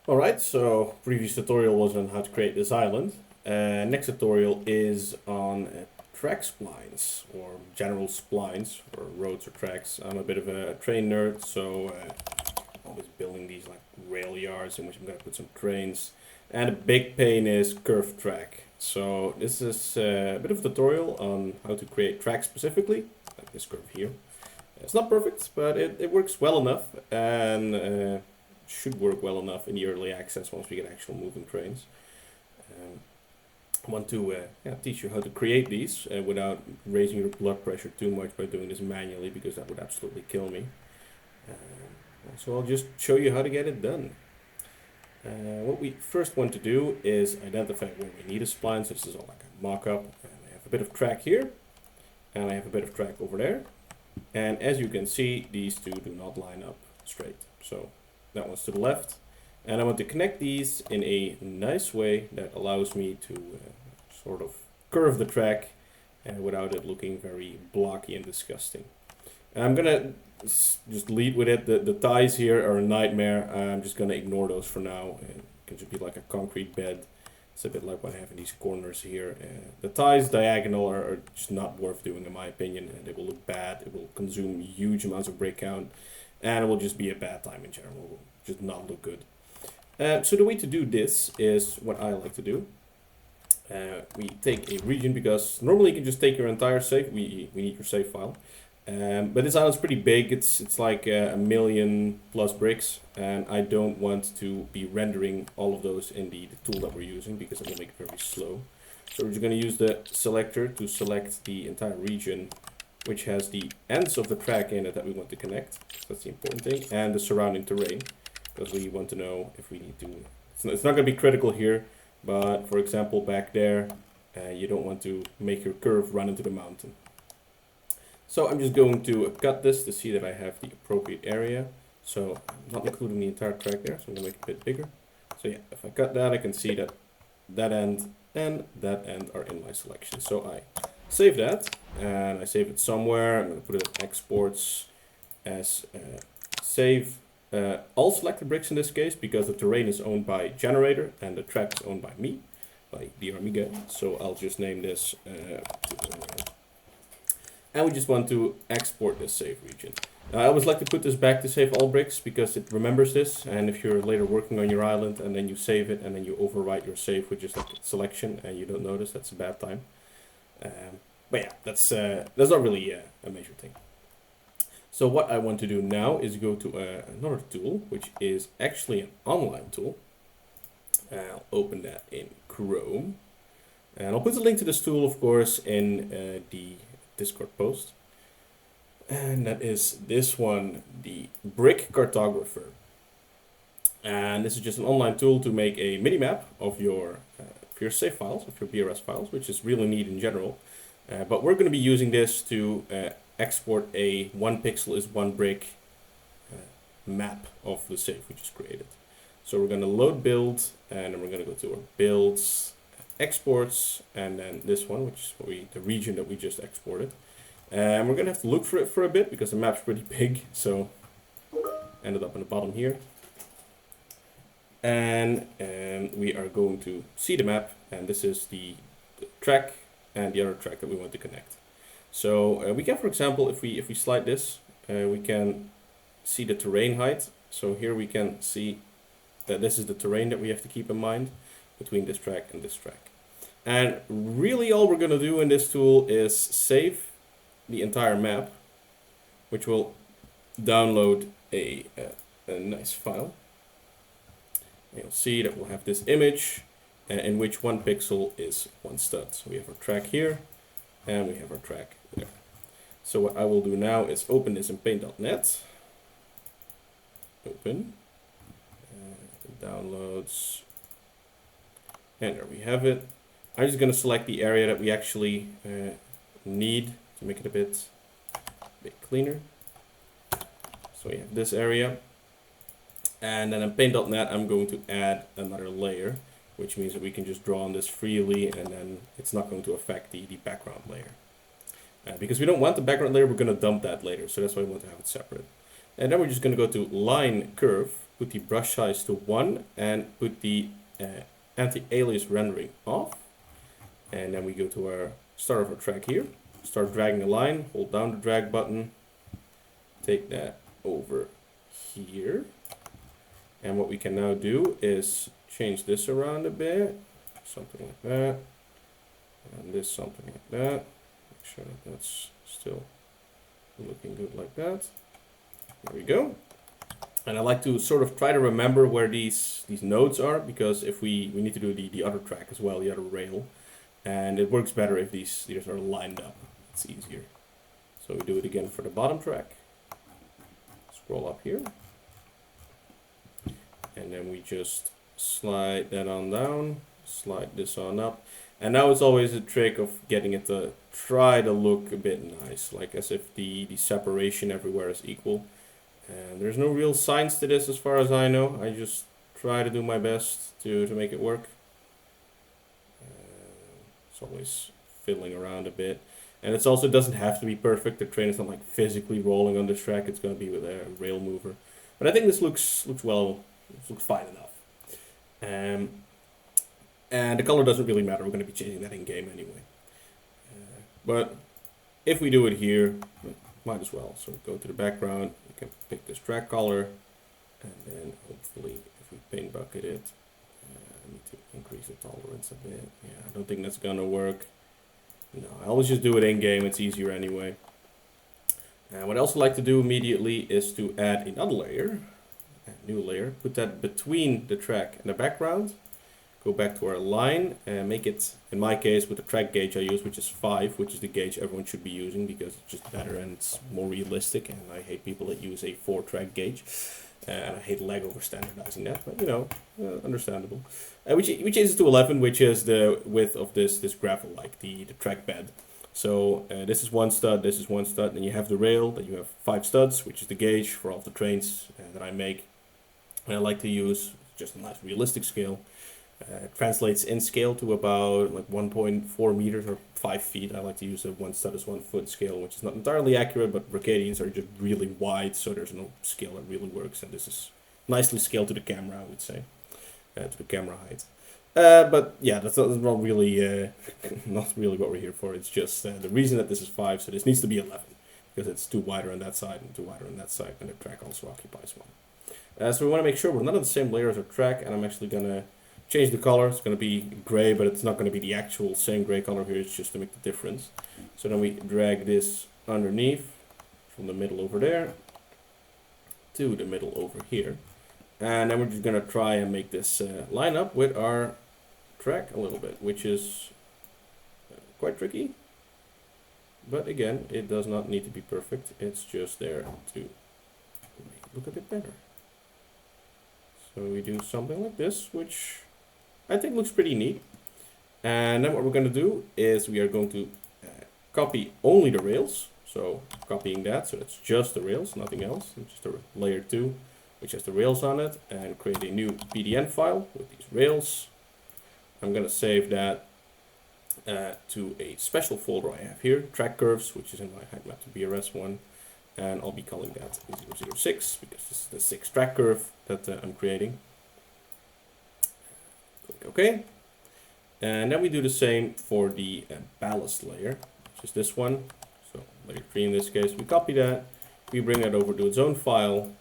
Alright, so previous tutorial was on how to create this island. Next tutorial is on track splines, or general splines, or roads or tracks. I'm a bit of a train nerd, so always building these like rail yards in which I'm going to put some trains. And a big pain is curved track. So this is a bit of a tutorial on how to create track specifically, like this curve here. It's not perfect, but it works well enough, and should work well enough in the early access once we get actual moving trains. I want to teach you how to create these without raising your blood pressure too much by doing this manually, because that would absolutely kill me. So I'll just show you how to get it done. What we first want to do is identify where we need a spline. So this is all like a mock-up. And I have a bit of track here, and I have a bit of track over there. And as you can see, these two do not line up straight. So that one's to the left. And I want to connect these in a nice way that allows me to sort of curve the track without it looking very blocky and disgusting. And I'm gonna just lead with it. The ties here are a nightmare. I'm just gonna ignore those for now. It can just be like a concrete bed. It's a bit like what I have in these corners here. The ties diagonal are just not worth doing in my opinion. They will look bad. It will consume huge amounts of brick count, and it will just be a bad time in general. It will just not look good. So the way to do this is what I like to do. We take a region, because normally you can just take your entire save. We need your save file. But this island's pretty big. It's like a million plus bricks, and I don't want to be rendering all of those in the tool that we're using, because it will make it very slow. So we're just going to use the selector to select the entire region, which has the ends of the track in it that we want to connect. That's the important thing, and the surrounding terrain, because we want to know if we need to. It's not going to be critical here, but for example back there, you don't want to make your curve run into the mountain. So I'm just going to cut this to see that I have the appropriate area. So I'm not including the entire track there, so I'm going to make it a bit bigger. So yeah, if I cut that, I can see that that end and that end are in my selection. So I save that, and I save it somewhere. I'm going to put it in exports as save all selected bricks in this case, because the terrain is owned by generator and the track is owned by me, by the Amiga. So I'll just name this and we just want to export this save region. I always like to put this back to save all bricks, because it remembers this, and if you're later working on your island and then you save it and then you overwrite your save with just like selection and you don't notice, that's a bad time. But yeah, that's not really a major thing. So what I want to do now is go to another tool, which is actually an online tool. I'll open that in Chrome, and I'll put the link to this tool, of course, in the Discord post. And that is this one, the Brick Cartographer. And this is just an online tool to make a mini map of your save files, of your BRS files, which is really neat in general. But we're going to be using this to export a 1 pixel is 1 brick map of the save we just created. So we're going to load build, and then we're going to go to our builds, exports, and then this one, which is the region that we just exported. And we're going to have to look for it for a bit, because the map's pretty big, so ended up on the bottom here. And we are going to see the map, and this is the track and the other track that we want to connect. So we can, for example, if we slide this, we can see the terrain height. So here we can see that this is the terrain that we have to keep in mind between this track and this track. And really all we're going to do in this tool is save the entire map, which will download a nice file. And you'll see that we'll have this image in which 1 pixel is 1 stud. So we have our track here, and we have our track there. So what I will do now is open this in paint.net. Open. Downloads. And there we have it. I'm just going to select the area that we actually need to make it a bit cleaner. So we have this area. And then in paint.net, I'm going to add another layer, which means that we can just draw on this freely, and then it's not going to affect the background layer. Because we don't want the background layer, we're going to dump that later. So that's why we want to have it separate. And then we're just going to go to line curve. put the brush size to 1 and put the anti-alias rendering off. And then we go to our start of our track here, start dragging a line, hold down the drag button, take that over here. And what we can now do is change this around a bit, something like that, and this something like that. Make sure that that's still looking good like that. There we go. And I like to sort of try to remember where these nodes are, because if we need to do the other track as well, the other rail, and it works better if these are lined up. It's easier. So we do it again for the bottom track. Scroll up here. And then we just slide that on down, slide this on up. And now it's always a trick of getting it to try to look a bit nice, like as if the separation everywhere is equal. And there's no real science to this as far as I know. I just try to do my best to make it work. It's always fiddling around a bit. And it also doesn't have to be perfect. The train is not like physically rolling on this track. It's going to be with a rail mover. But I think this looks well. This looks fine enough. And the color doesn't really matter. We're going to be changing that in game anyway. But if we do it here, might as well. So go to the background. We can pick this track color, and then hopefully, if we paint bucket it, I need to increase the tolerance a bit. Yeah, I don't think that's gonna work. No, I always just do it in game. It's easier anyway. And what I also like to do immediately is to add another layer, a new layer. Put that between the track and the background. Go back to our line and make it, in my case, with the track gauge I use, which is 5, which is the gauge everyone should be using because it's just better and it's more realistic. And I hate people that use a 4-track gauge. And I hate Lego for standardizing that, but you know, understandable. We change this to 11, which is the width of this gravel, like the track bed. So this is one stud, this is one stud, and you have the rail, then you have 5 studs, which is the gauge for all the trains that I make. And I like to use just a nice realistic scale. It translates in scale to about like 1.4 meters or 5 feet. I like to use a 1 stud is 1 foot scale, which is not entirely accurate, but Bricadians are just really wide, so there's no scale that really works. And this is nicely scaled to the camera, I would say, to the camera height. But yeah, that's not really not really what we're here for. It's just the reason that this is 5, so this needs to be 11 because it's 2 wider on that side and 2 wider on that side, and the track also occupies 1. So we want to make sure we're not on the same layer as our track, and I'm actually gonna change the color. It's going to be gray, but it's not going to be the actual same gray color here. It's just to make the difference. So then we drag this underneath from the middle over there to the middle over here. And then we're just going to try and make this line up with our track a little bit, which is quite tricky. But again, it does not need to be perfect. It's just there to make it look a bit better. So we do something like this, which I think looks pretty neat. And then what we're going to do is we are going to copy only the rails. So copying that, so it's just the rails, nothing else. It's just a layer 2, which has the rails on it, and create a new PDN file with these rails. I'm going to save that to a special folder I have here, track curves, which is in my height-map to BRS one. And I'll be calling that 006 because this is the 6th track curve that I'm creating. Click OK. And then we do the same for the ballast layer, which is this one. So layer 3 in this case. We copy that. We bring that over to its own file.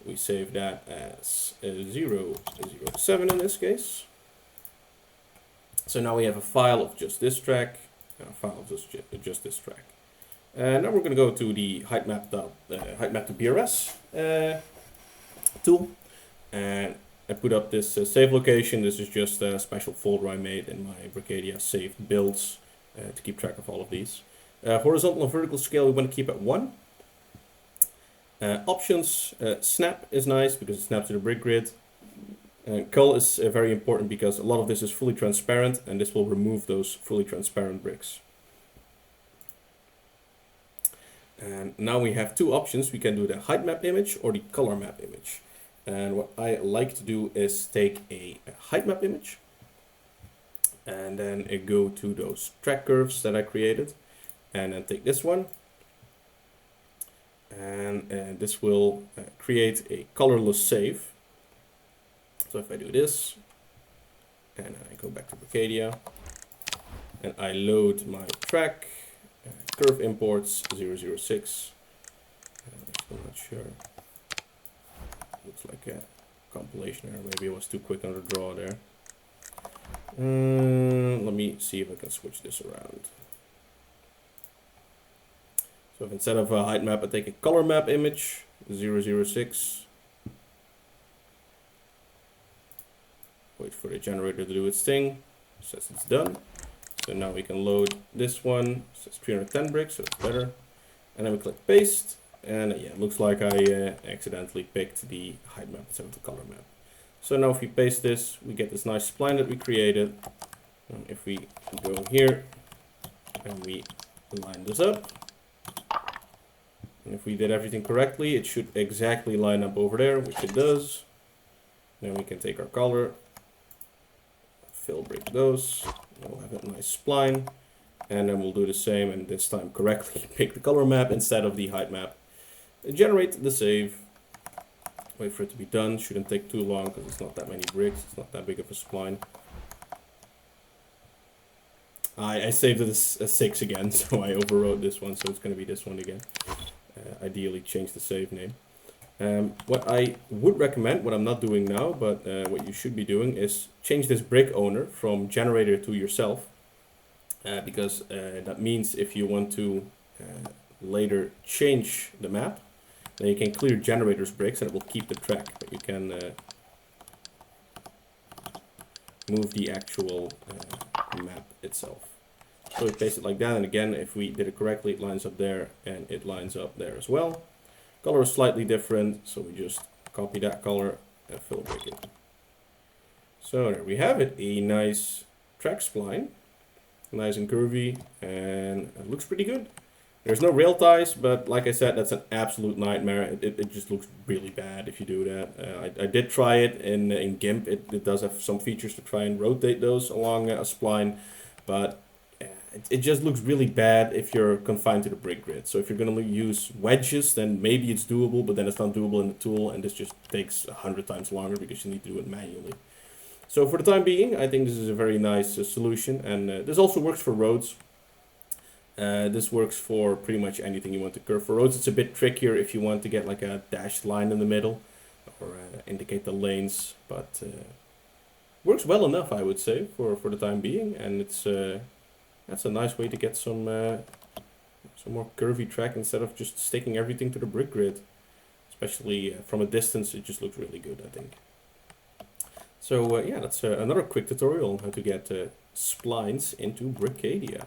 We save that as 007 in this case. So now we have a file of just this track, and a file of just this track. And now we're going to go to the height-map to BRS tool, and I put up this save location. This is just a special folder I made in my Brickadia saved builds to keep track of all of these. Horizontal and vertical scale we want to keep at 1. Options, snap is nice because it snaps to the brick grid. Cull is very important because a lot of this is fully transparent, and this will remove those fully transparent bricks. And now we have 2 options. We can do the height map image or the color map image. And what I like to do is take a height map image and then go to those track curves that I created, and then take this one. And this will create a colorless save. So if I do this, and I go back to Brickadia, and I load my track, curve imports 006. I'm not sure. Looks like a compilation error. Maybe I was too quick on the draw there. Let me see if I can switch this around. So if instead of a height map, I take a color map image, 006. Wait for the generator to do its thing. Says it's done. So now we can load this one. It says 310 bricks, so it's better. And then we click paste. And yeah, it looks like I accidentally picked the height map instead of the color map. So now if we paste this, we get this nice spline that we created. And if we go here and we line this up, and if we did everything correctly, it should exactly line up over there, which it does. Then we can take our color, fill brick those, we'll have a nice spline, and then we'll do the same, and this time correctly pick the color map instead of the height map. Generate the save, wait for it to be done, shouldn't take too long because it's not that many bricks, it's not that big of a spline. I saved it as 6 again, so I overwrote this one, so it's going to be this one again. Ideally change the save name. What I would recommend, what I'm not doing now, but what you should be doing is change this brick owner from generator to yourself. Because that means if you want to later change the map, then you can clear generator's bricks and it will keep the track, but you can move the actual map itself. So we paste it like that, and again, if we did it correctly, it lines up there and it lines up there as well. Color is slightly different, so we just copy that color and fill brick it. So there we have it, a nice track spline, nice and curvy, and it looks pretty good. There's no rail ties, but like I said, that's an absolute nightmare. It just looks really bad if you do that. I did try it in GIMP. It does have some features to try and rotate those along a spline, but it just looks really bad if you're confined to the brick grid. So if you're going to use wedges, then maybe it's doable, but then it's not doable in the tool, and this just takes 100 times longer because you need to do it manually. So for the time being, I think this is a very nice solution, and this also works for roads. This works for pretty much anything you want to curve. For roads, it's a bit trickier if you want to get like a dashed line in the middle or indicate the lanes, but works well enough, I would say, for the time being, and it's that's a nice way to get some more curvy track instead of just sticking everything to the brick grid. Especially from a distance, it just looks really good, I think. So yeah, that's another quick tutorial on how to get splines into Brickadia.